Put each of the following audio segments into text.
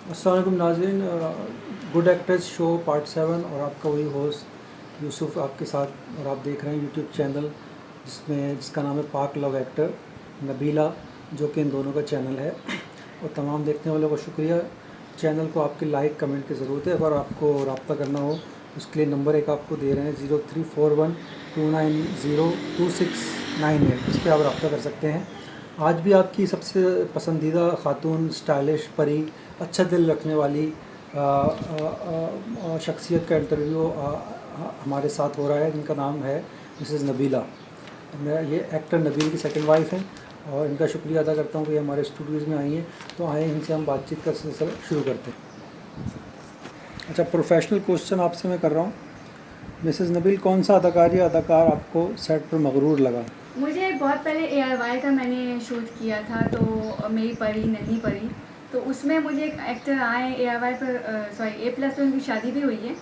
अस्सलाम वालेकुम नाज़रीन, गुड एक्टर्स शो पार्ट 7 और आपका वही होस्ट यूसुफ आपके साथ। और आप देख रहे हैं यूट्यूब चैनल जिसका नाम है पाक लव एक्टर नबीला, जो कि इन दोनों का चैनल है। और तमाम देखने वालों को शुक्रिया। चैनल को आपके लाइक कमेंट की ज़रूरत है। अगर आपको रब्ता करना हो उसके लिए नंबर एक आपको दे रहे हैं 0341290269, इस पर आप रब्ता कर सकते हैं। आज भी आपकी सबसे पसंदीदा खातून, स्टाइलिश परी, अच्छा दिल रखने वाली शख्सियत का इंटरव्यू हमारे साथ हो रहा है, जिनका नाम है मिसेज़ नबीला। मैं ये एक्टर नबील की सेकंड वाइफ हैं और इनका शुक्रिया अदा करता हूँ कि हमारे स्टूडियोज़ में आई हैं। तो आए इनसे हम बातचीत का सिलसिला शुरू करते हैं। अच्छा, प्रोफेशनल क्वेश्चन आपसे मैं कर रहा हूँ। मिसेज़ नबील, कौन सा अदाकार या अदाकार आपको सेट पर मगरूर लगा? मुझे बहुत पहले ARY का मैंने शूट किया था, तो मेरी परी नहीं परी, तो उसमें मुझे एक एक्टर आए ARY पर, सॉरी A+ पर उनकी शादी भी हुई है।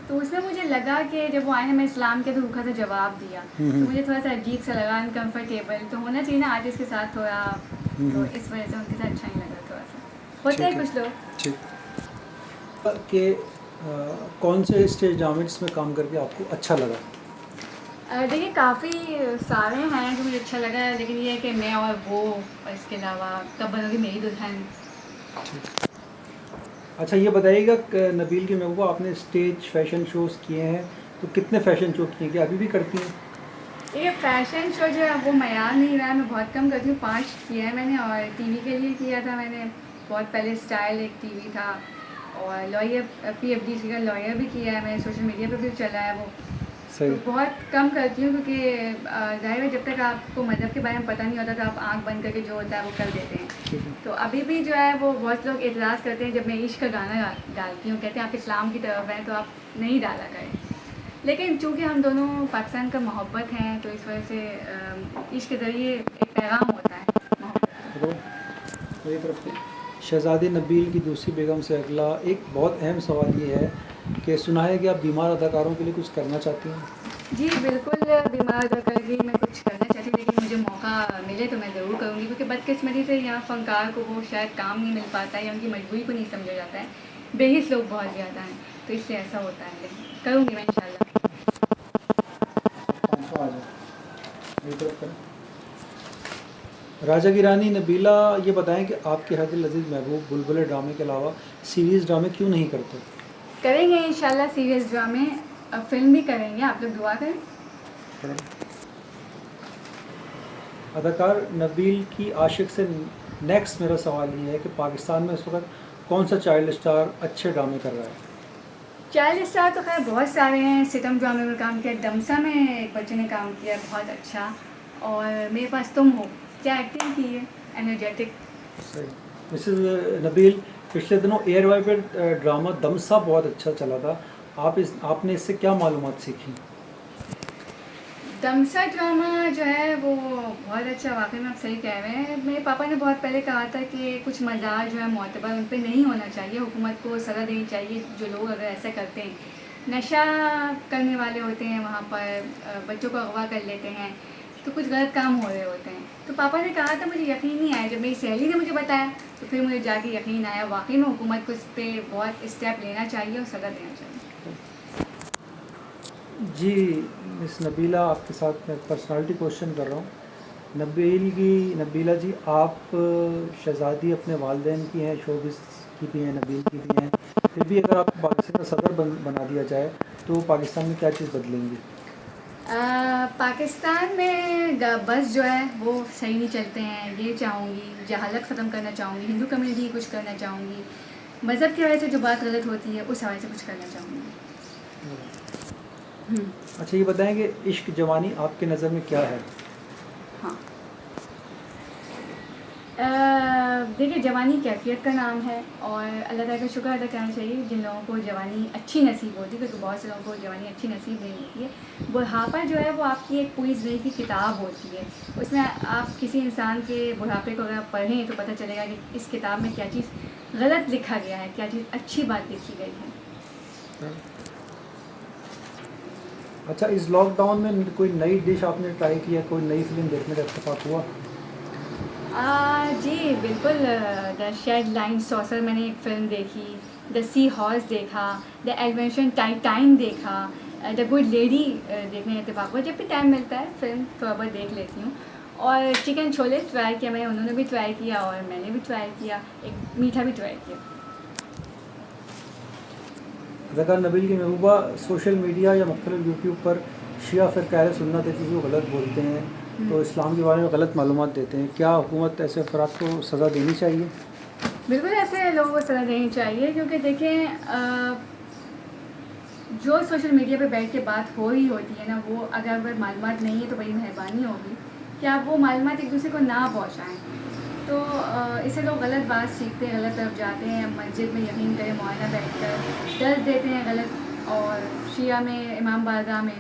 तो उसमें मुझे लगा कि जब वो आए मैं इस्लाम के तो रूखा सा जवाब दिया, तो मुझे थोड़ा सा अजीब सा लगा, अनकम्फर्टेबल। तो होना चाहिए ना आर्टिस्ट के साथ थोड़ा, तो इस वजह से उनके साथ अच्छा नहीं लगा। थोड़ा सा होता है कुछ लोग। ठीक कि कौन से स्टेज ड्रामे जिसमें काम करके आपको अच्छा लगा? देखिए, काफ़ी सारे हैं जो मुझे अच्छा लगा है, लेकिन ये है कि मैं और वो, और इसके अलावा कब बनोगी मेरी दुल्हन। अच्छा, ये बताइएगा कि नबील की महबूबा, आपने स्टेज फैशन शोज़ किए हैं, तो कितने फैशन शो किए, कि अभी भी करती हैं? ये फैशन शो जो है वो मैं याद नहीं रहा है, मैं बहुत कम करती हूँ। 5 किया है मैंने, और टीवी के लिए किया था मैंने बहुत पहले। स्टाइल एक टीवी था, और लॉयर PFDC का लॉयर भी किया है मैंने, सोशल मीडिया पे भी चला है वो। सही। तो बहुत कम करती हूँ, क्योंकि जाहिर है जब तक आपको मज़हब के बारे में पता नहीं होता तो आप आंख बंद करके जो होता है वो कर देते हैं। तो अभी भी जो है वो बहुत लोग एतराज़ करते हैं जब मैं इश्क का गाना डालती हूँ, कहते हैं आप इस्लाम की तरफ हैं तो आप नहीं डाला करें। लेकिन चूंकि हम दोनों पाकिस्तान का मोहब्बत हैं, तो इस वजह से इश्क के ज़रिए एक पैगाम होता है मोहब्बत का। मेरी तरफ से शहज़ादी नबील की दूसरी बेगम से अगला एक बहुत अहम सवाल ये है कि सुना है कि आप बीमार अदाकारों के लिए कुछ करना चाहती हैं। जी बिल्कुल, बीमार करके मैं कुछ करना चाहती हूँ, लेकिन मुझे मौका मिले तो मैं ज़रूर करूँगी, क्योंकि बदकिस्मती से यहाँ फ़नकार को वो शायद काम नहीं मिल पाता है या उनकी मजबूरी को नहीं समझा जाता है। बेहिस लोग बहुत ज़्यादा हैं, तो इसलिए ऐसा होता है, लेकिन करूँगी मैं इंशाल्लाह। मेरी तरफ करें। राजा की रानी नबीला, ये बताएं कि आपके हर दिल अजीज़ महबूब बुलबुल ड्रामे के अलावा सीरीज़ ड्रामे क्यों नहीं करते? करेंगे इंशाल्लाह सीरियस ड्रामे, फिल्म भी करेंगे, आप लोग दुआ करें। अदाकार नबील की आशिक से नेक्स्ट मेरा सवाल ये है कि पाकिस्तान में इस वक्त कौन सा चाइल्ड स्टार अच्छे ड्रामे कर रहा है? चाइल्ड स्टार तो खैर बहुत सारे हैं। सितम ड्रामे में काम किया, दमसा में एक बच्चे ने काम किया बहुत अच्छा, और मेरे पास तुम हो, क्या एक्टिंग की है, एनर्जेटिक। सही। मिसेस नबील, पिछले दिनों ARY पर ड्रामा दमसा बहुत अच्छा चला था। आपने इससे क्या मालूमात सीखी? दमसा ड्रामा जो है वो बहुत अच्छा, वाकई में आप सही कह रहे हैं। मेरे पापा ने बहुत पहले कहा था कि कुछ मज़ार जो है मोतबर उन पर नहीं होना चाहिए, हुकूमत को सज़ा देनी चाहिए जो लोग अगर ऐसा करते हैं। नशा करने वाले होते हैं वहाँ पर, बच्चों को अगवा कर लेते हैं, तो कुछ गलत काम हो रहे होते हैं। तो पापा ने कहा था, मुझे यकीन नहीं आया। जब मेरी सहेली ने मुझे बताया तो फिर मुझे जाके यकीन आया, वाकई में हुकूमत को इस पर बहुत स्टेप लेना चाहिए और सज़ा देना चाहिए। जी मिस नबीला, आपके साथ मैं पर्सनालिटी क्वेश्चन कर रहा हूँ। नबीला जी, आप शहज़ादी अपने वालिदैन की हैं, शोबिस की भी हैं, नबील की भी हैं, फिर भी अगर आपको पाकिस्तान का सदर बना दिया जाए तो पाकिस्तान में क्या चीज़ बदलेंगी? पाकिस्तान में बस जो है वो सही नहीं चलते हैं, ये चाहूँगी। जहालत ख़त्म करना चाहूँगी, हिंदू कम्युनिटी की कुछ करना चाहूँगी, मज़हब की वजह से जो बात गलत होती है उस हवाले से कुछ करना चाहूँगी। अच्छा, ये बताएं कि इश्क जवानी आपके नज़र में क्या है? हाँ, देखिए, जवानी कैफ़ियत का नाम है, और अल्लाह ताला का शुक्र अदा करना चाहिए जिन लोगों को जवानी अच्छी नसीब होती है, क्योंकि बहुत से लोगों को जवानी अच्छी नसीब नहीं होती है। बुढ़ापा जो है वो आपकी एक पूरी ज़िंदगी की किताब होती है। उसमें आप किसी इंसान के बुढ़ापे को अगर पढ़ें तो पता चलेगा कि इस किताब में क्या चीज़ गलत लिखा गया है, क्या चीज़ अच्छी बात लिखी गई है। अच्छा, इस लॉकडाउन में कोई नई डिश आपने ट्राई किया, कोई नई फिल्म देखने का इत्तेफाक हुआ? जी बिल्कुल। द शेड लाइन सॉसर मैंने एक फ़िल्म देखी, द सी हॉर्स देखा, द एडवेंचर टाइम देखा, द गुड लेडी देखने इत्तेफाक हुआ। जब भी टाइम मिलता है फ़िल्म थोड़ा बहुत देख लेती हूँ। और चिकन छोले ट्राई किया मैंने, उन्होंने भी ट्राई किया और मैंने भी ट्राई किया, एक मीठा भी ट्राई किया। अदाकार नबील की महबूबा सोशल मीडिया या मुख्तलिफ यूट्यूब पर शिया फ़िरका अहले सुन्नत एक चीज़ को गलत बोलते हैं, तो इस्लाम के बारे में गलत मालूमात देते हैं। क्या हुकूमत ऐसे अफराद को सज़ा देनी चाहिए? बिल्कुल ऐसे लोगों को सज़ा देनी चाहिए, क्योंकि देखें जो सोशल मीडिया पे बैठ के बात हो रही होती है ना, वो अगर मालूमात नहीं है तो बड़ी मेहरबानी होगी कि आप वो मालूमात एक दूसरे को ना पहुँचाएँ। तो इससे लोग गलत बात सीखते हैं, गलत तरफ जाते हैं, मस्जिद में यकीन करें मौलाना बैठ कर दर्स देते हैं गलत, और शिया में इमाम बारगाह में।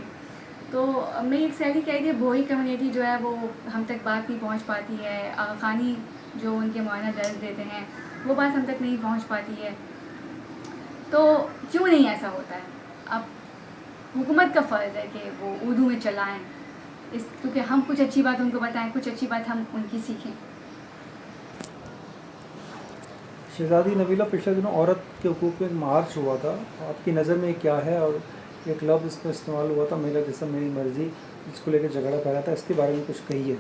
तो मेरी एक सहेली कह रही थी वही कम्युनिटी जो है वो हम तक बात नहीं पहुंच पाती है, आगा खानी जो उनके मौलाना दर्ज देते हैं वो बात हम तक नहीं पहुंच पाती है। तो क्यों नहीं ऐसा होता है? अब हुकूमत का फ़र्ज़ है कि वो उर्दू में चलाएं, क्योंकि हम कुछ अच्छी बात उनको बताएं, कुछ अच्छी बात हम उनकी सीखें। शहज़ादी नबीला, पिछले दिनों औरत के हकूक़ पे एक मार्च हुआ था, आपकी नज़र में क्या है? और एक लफ्ज़ इसका इस्तेमाल हुआ था, मेरा जिस्म मेरी मर्ज़ी, इसको लेकर झगड़ा फैला था, इसके बारे में कुछ कहिए।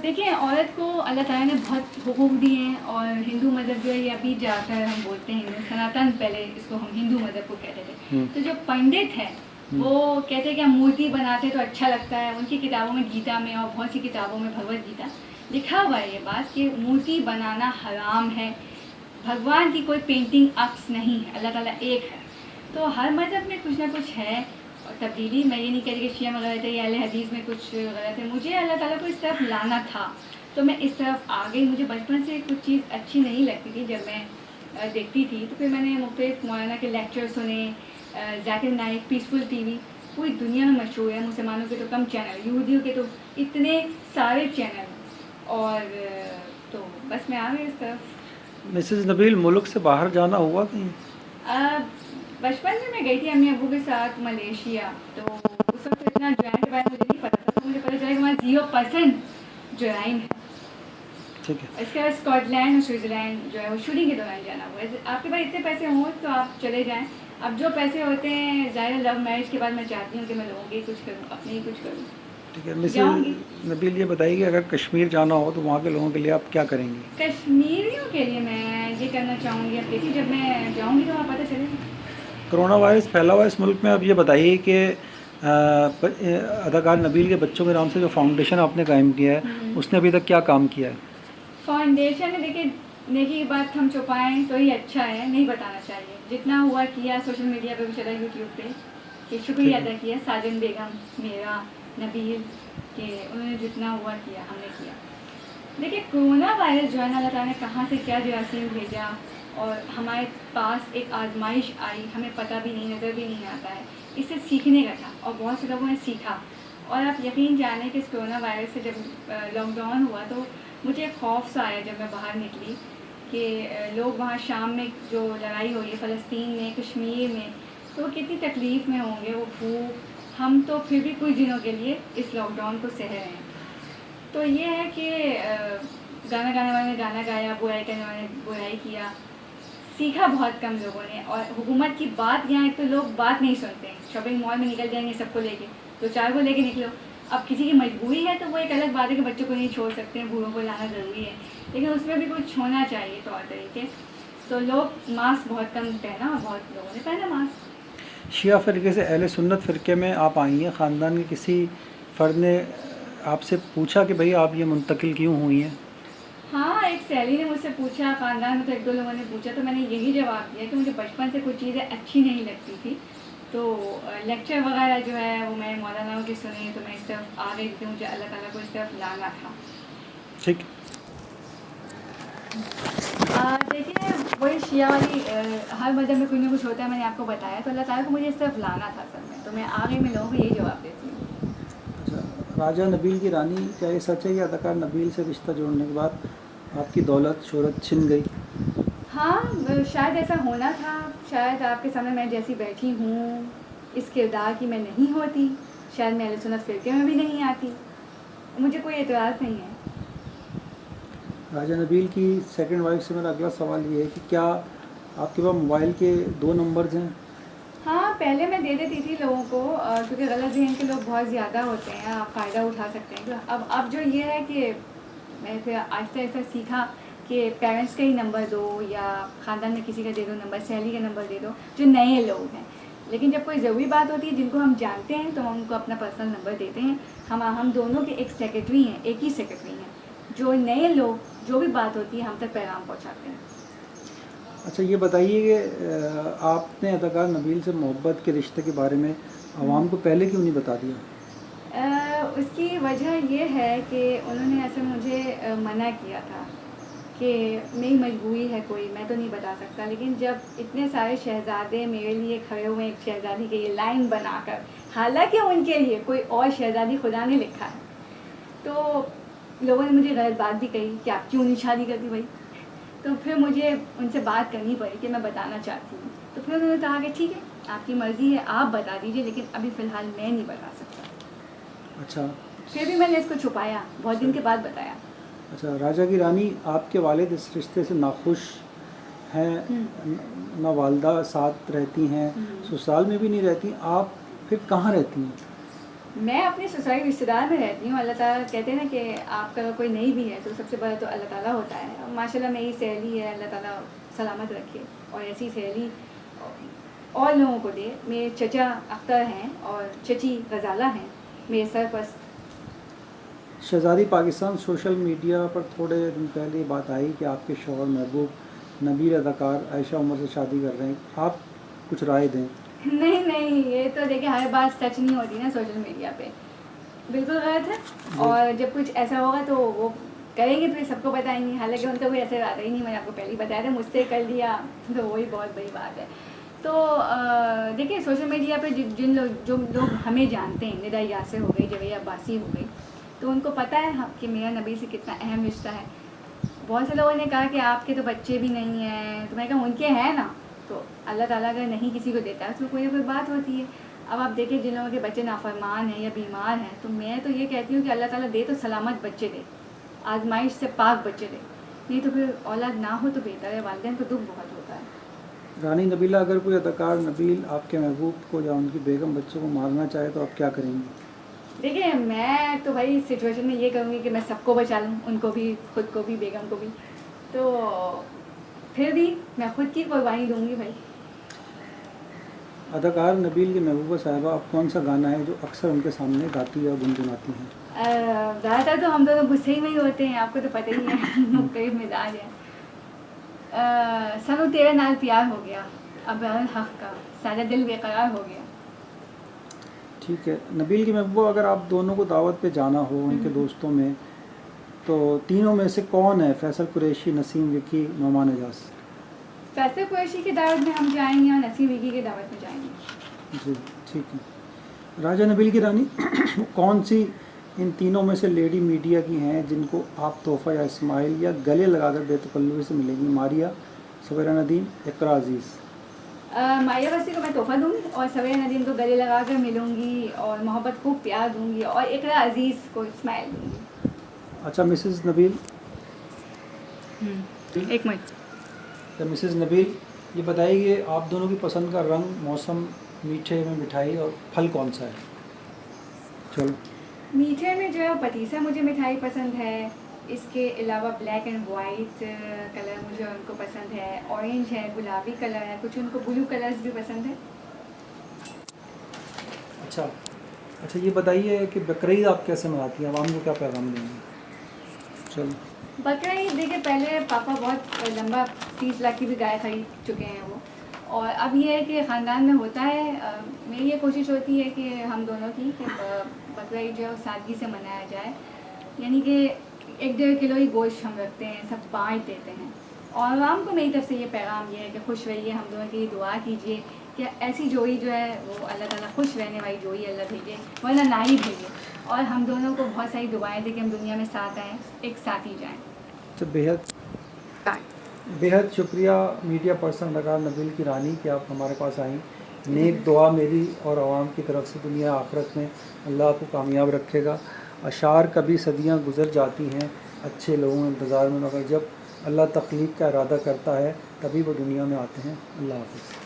देखिए, औरत को अल्लाह ताला ने बहुत हुकूक दिए हैं, और हिंदू मज़हब जो है ये अभी जाकर हम बोलते हैं हिंदू सनातन, पहले इसको हम हिंदू मज़हब को कहते थे। तो जो पंडित हैं वो कहते हैं कि हम मूर्ति बनाते तो अच्छा लगता है। उनकी किताबों में, गीता में और बहुत सी किताबों में, भगवत गीता लिखा हुआ है ये बात कि मूर्ति बनाना हराम है, भगवान की कोई पेंटिंग अक्स नहीं है, अल्लाह ताला एक है। तो हर मज़हब में कुछ ना कुछ है, और तब्दीली मैं ये नहीं कहती कि शिया में गलत है या अहले हदीस में कुछ गलत है। मुझे अल्लाह ताला को इस तरफ लाना था तो मैं इस तरफ आ गई। मुझे बचपन से कुछ चीज़ अच्छी नहीं लगती थी, जब मैं देखती थी तो फिर मैंने मुख्तलिफ मौलाना के लेक्चर सुने, जाकिर नाइक, पीसफुल टीवी पूरी दुनिया में मशहूर है, मुसलमानों के तो कम चैनल, यहूदियों के तो इतने सारे चैनल, और तो बस मैं आ गई इस तरफ। मिसेज़ नबील, मुल्क से बाहर जाना हुआ कहीं? बचपन में मैं गई थी अम्मी अबू के साथ मलेशिया, तो उस वक्त इतना ज्वाइन के बारे में मुझे नहीं पता था, तो मुझे पता चला कि वहाँ 0% ज्वाइन है। ठीक है। इसके बाद स्कॉटलैंड और स्विट्ज़रलैंड जो है वो शूटिंग के दौरान जाना हुआ है। आपके पास इतने पैसे हों तो आप चले जाएँ। अब जो पैसे होते हैं, ज़ाहिर लव मैरिज के बाद मैं चाहती हूँ कि मैं लोगों के कुछ करूँ, अपने ही कुछ करूँ। ठीक है। मिसेज़ नबील, ये बताइए कि अगर कश्मीर जाना हो तो वहाँ के लोगों के लिए आप क्या करेंगी? कश्मीरियों के लिए मैं ये करना चाहूँगी, अब देखिए जब मैं जाऊँगी तो वहाँ पता चलेगा। कोरोना वायरस फैला हुआ इस मुल्क में, अब ये बताइए कि अदाकार नबील के बच्चों के नाम से जो फाउंडेशन आपने कायम किया है, उसने अभी तक क्या काम किया है? फाउंडेशन में देखिए, नेकी की बात हम छुपाएं तो ही अच्छा है, नहीं बताना चाहिए। जितना हुआ किया, सोशल मीडिया पे भी चला, यूट्यूब पे, कि शुक्रिया अदा किया साजिन बेगम, मेरा, नबील, कि उन्होंने जितना हुआ किया, हमने किया। देखिए, कोरोना वायरस जो है ना, अल्लाह ताला ने कहाँ से क्या जरासीम भेजा और हमारे पास एक आजमाइश आई, हमें पता भी नहीं, नज़र भी नहीं आता है। इससे सीखने का था और बहुत से लोगों ने सीखा। और आप यकीन जाने कि इस कोरोना वायरस से जब लॉकडाउन हुआ तो मुझे खौफ सा आया जब मैं बाहर निकली कि लोग वहाँ शाम में जो लड़ाई हो रही है, फ़लस्तीन में, कश्मीर में, तो वो कितनी तकलीफ़ में होंगे, वो भूख। हम तो फिर भी कुछ दिनों के लिए इस लॉकडाउन को सह रहे हैं। तो ये है कि गाना गाने वाले ने गाना गाया, बुराई करने वाले ने बुराई किया, सीखा बहुत कम लोगों ने। और हुकूमत की बात, यहाँ एक तो लोग बात नहीं सुनते हैं, शॉपिंग मॉल में निकल जाएंगे सबको लेके, तो 4 को लेके निकलो। अब किसी की मजबूरी है तो वो एक अलग बात है कि बच्चों को नहीं छोड़ सकते हैं, बूढ़ों को लाना ज़रूरी है, लेकिन उसमें भी कुछ होना चाहिए तौर तरीके। तो लोग मास्क बहुत कम पहना, और बहुत लोगों ने पहना मास्क। शिया फ़िरके से अहले सुन्नत फ़िरके में आप आई हैं, ख़ानदान के किसी फ़र्द ने आपसे पूछा कि भाई आप ये मुंतकिल क्यों हुई हैं? हाँ, एक सहेली ने मुझसे पूछा, ख़ानदान में तो 1-2 लोगों ने पूछा, तो मैंने यही जवाब दिया कि मुझे बचपन से कुछ चीज़ें अच्छी नहीं लगती थी, तो लेक्चर वगैरह जो है वो मैं मौलानाओं के सुने, तो मैं इस तरफ आ गई थी, मुझे अल्लाह ताला को इस तरफ लाना था। ठीक। देखिए, वही शिया वाली हर मज़हब में कुछ ना कुछ होता है, मैंने आपको बताया, तो अल्लाह ताला को मुझे इस तरफ लाना था असल में, तो मैं आ गई, मैं लोगों को यही जवाब देती हूँ। अच्छा, राजा नबील की रानी, क्या ये सच है कि अदाकार नबील से रिश्ता जोड़ने के बाद आपकी दौलत शोहरत छिन गई? हाँ, शायद ऐसा होना था, शायद आपके सामने मैं जैसी बैठी हूँ इस किरदार की मैं नहीं होती, शायद मैं अहले सुन्नत फ़िरके में भी नहीं आती, मुझे कोई एतराज़ नहीं है। राजा नबील की सेकंड वाइफ से मेरा अगला सवाल ये है कि क्या आपके पास मोबाइल के 2 नंबर्स हैं? हाँ, पहले मैं दे देती थी लोगों को क्योंकि गलत ज़हन के लोग बहुत ज़्यादा होते हैं, आप फ़ायदा उठा सकते हैं। तो अब जो ये है कि मैं फिर आहिस्ता-आहिस्ता सीखा कि पेरेंट्स का ही नंबर दो या ख़ानदान में किसी का दे दो नंबर, सहेली का नंबर दे दो, जो नए लोग हैं। लेकिन जब कोई ज़रूरी बात होती है जिनको हम जानते हैं तो हम उनको अपना पर्सनल नंबर देते हैं। हम दोनों के एक सेक्रेटरी हैं, एक ही सेक्रेटरी हैं, जो नए लोग जो भी बात होती है हम तक पैगाम पहुँचाते हैं। अच्छा, ये बताइए कि आपने अदाकार नबील से मोहब्बत के रिश्ते के बारे में आवाम को पहले क्यों नहीं बता दिया? उसकी वजह ये है कि उन्होंने ऐसे मुझे मना किया था कि मेरी मजबूरी है, कोई मैं तो नहीं बता सकता। लेकिन जब इतने सारे शहज़ादे मेरे लिए खड़े हुए हैं एक शहज़ादी के लिए लाइन बनाकर, हालांकि उनके लिए कोई और शहज़ादी खुदा ने लिखा है, तो लोगों ने मुझे गलत बात भी कही कि आप क्यों नहीं शादी करती भाई। तो फिर मुझे उनसे बात करनी पड़ी कि मैं बताना चाहती हूँ। तो फिर उन्होंने कहा कि ठीक है, आपकी मर्ज़ी है, आप बता दीजिए, लेकिन अभी फ़िलहाल मैं नहीं बता सकता। अच्छा। फिर भी मैंने इसको छुपाया, बहुत दिन के बाद बताया। अच्छा, राजा की रानी, आपके वालिद इस रिश्ते से नाखुश हैं, ना वालदा साथ रहती हैं, ससुराल में भी नहीं रहती, आप फिर कहाँ रहती हैं? मैं अपने ससुराली रिश्तेदार में रहती हूँ। अल्लाह ताला कहते हैं ना कि आपका अगर कोई नहीं भी है तो सबसे बड़ा तो अल्लाह ताला होता है। और माशाल्लाह मेरी सहेली है, अल्लाह ताला सलामत रखे और ऐसी सहेली और लोगों को दे। मेरे चचा अख्तर हैं और चची गजाला हैं, मेरे सरपरस्त। शहज़ादी पाकिस्तान सोशल मीडिया पर थोड़े दिन पहले ये बात आई कि आपके शौहर महबूब नबील अदाकार आयशा उमर से शादी कर रहे हैं, आप कुछ राय दें। नहीं नहीं, ये तो देखिए हर बात सच नहीं होती ना सोशल मीडिया पे, बिल्कुल गलत है। और जब कुछ ऐसा होगा तो वो करेंगे फिर सबको बताएंगे। हालांकि उनका कोई ऐसा इरादा ही नहीं, मैंने आपको पहले ही बताया था, मुझसे कर लिया तो वही बहुत बड़ी बात है। तो देखिए सोशल मीडिया पे जिन लोग जो लोग हमें जानते हैं, निदा यासिर हो गई, जवेद अब्बासी हो गई, तो उनको पता है कि मेरा नबी से कितना अहम रिश्ता है। बहुत से लोगों ने कहा कि आपके तो बच्चे भी नहीं हैं, तो मैं कहा उनके हैं ना, तो अल्लाह ताला अगर नहीं किसी को देता है उसमें कोई ना कोई बात होती है। अब आप देखिए जिन लोगों के बच्चे नाफरमान हैं या बीमार हैं, तो मैं तो ये कहती हूँ कि अल्लाह ताला दे तो सलामत बच्चे दे, आजमाइश से पाक बच्चे दे, नहीं तो फिर औलाद ना हो तो बेहतर है। वालिदैन को दुख बहुत होता है। रानी नबीला, अगर कोई अदाकार नबील आपके महबूब को या उनकी बेगम बच्चों को मारना चाहे तो आप क्या करेंगे? देखिए मैं तो भाई सिचुएशन में ये करूँगी कि मैं सबको बचा लूँ, उनको भी, खुद को भी, बेगम को भी। तो फिर भी मैं खुद की कुर्बानी दूँगी भाई। अदाकार नबील की महबूबा साहिबा, आप कौन सा गाना है जो अक्सर उनके सामने गाती या गुनगुनाती हैं? ज़्यादातर तो हम दोनों गुस्से में ही होते हैं, आपको तो पता ही है। मुख्तलिफ मिजाज है। सनू तेरे नाल प्यार हो गया, अब हक का सारा दिल बेकरार हो गया। ठीक है। नबील की महबूबा, अगर आप दोनों को दावत पे जाना हो उनके दोस्तों में, तो तीनों में से कौन है? फैसल कुरैशी, नसीम विकी, नोमान एजाज? फैसल कुरैशी की दावत में हम जाएंगे और नसीम विकी की दावत में जाएंगे। जी, ठीक है। राजा नबील की रानी, कौन सी इन तीनों में से लेडी मीडिया की हैं जिनको आप तोहफ़ा या इस्माइल या गले लगाकर बेतकल्लुफ़ी से मिलेंगी? मारिया, सवेरा नदीम, इकरा अजीज़? मारिया वसी को मैं तोहफ़ा दूँगी और सवेरा नदीम को गले लगा कर मिलूँगी और मोहब्बत खूब प्यार दूँगी और इकरा अजीज़ को इस्माइल दूँगी। अच्छा, मिसेज़ नबील, एक मिनट। तो मिसेज़ नबील, ये बताइए कि आप दोनों की पसंद का रंग, मौसम, मीठे में मिठाई और फल कौन सा है? चलो। मीठे में जो है पतीसा मुझे मिठाई पसंद है। इसके अलावा ब्लैक एंड वाइट कलर मुझे उनको पसंद है, ऑरेंज है, गुलाबी कलर है, कुछ उनको ब्लू कलर्स भी पसंद है। अच्छा अच्छा, ये बताइए कि बकरीद आप कैसे मनाती हैं? आवाम को क्या पैगाम देंगे? चलो। बकरीद देखिए, पहले पापा बहुत लंबा 30 लाख की भी गाय खरीद चुके हैं वो, और अब ये है कि ख़ानदान में होता है। मेरी ये कोशिश होती है कि हम दोनों की कि बकरीद जो है सादगी से मनाया जाए, यानी कि 1-1.5 किलो ही गोश्त हम रखते हैं, सब बाँट देते हैं। और आवाम को मेरी तरफ से ये पैगाम ये है कि खुश रहिए, हम दोनों की दुआ कीजिए कि ऐसी जोड़ी जो है वो अल्लाह ताला खुश रहने वाली जोड़ी अल्लाह भेजे, वरना ना ही भेजे। और हम दोनों को बहुत सारी दुआएं दें कि हम दुनिया में साथ आएँ, एक साथ ही जाएँ। तो बेहद शुक्रिया मीडिया पर्सन अदाकार नबील की रानी कि आप हमारे पास आई। नेक दुआ मेरी और आवाम की तरफ से, दुनिया आखिरत में अल्लाह आपको कामयाब रखेगा। अशार कभी सदियां गुज़र जाती हैं, अच्छे लोगों के इंतज़ार में, मगर जब अल्लाह तख्लीक का इरादा करता है तभी वो दुनिया में आते हैं। अल्लाह हाफ़िज़।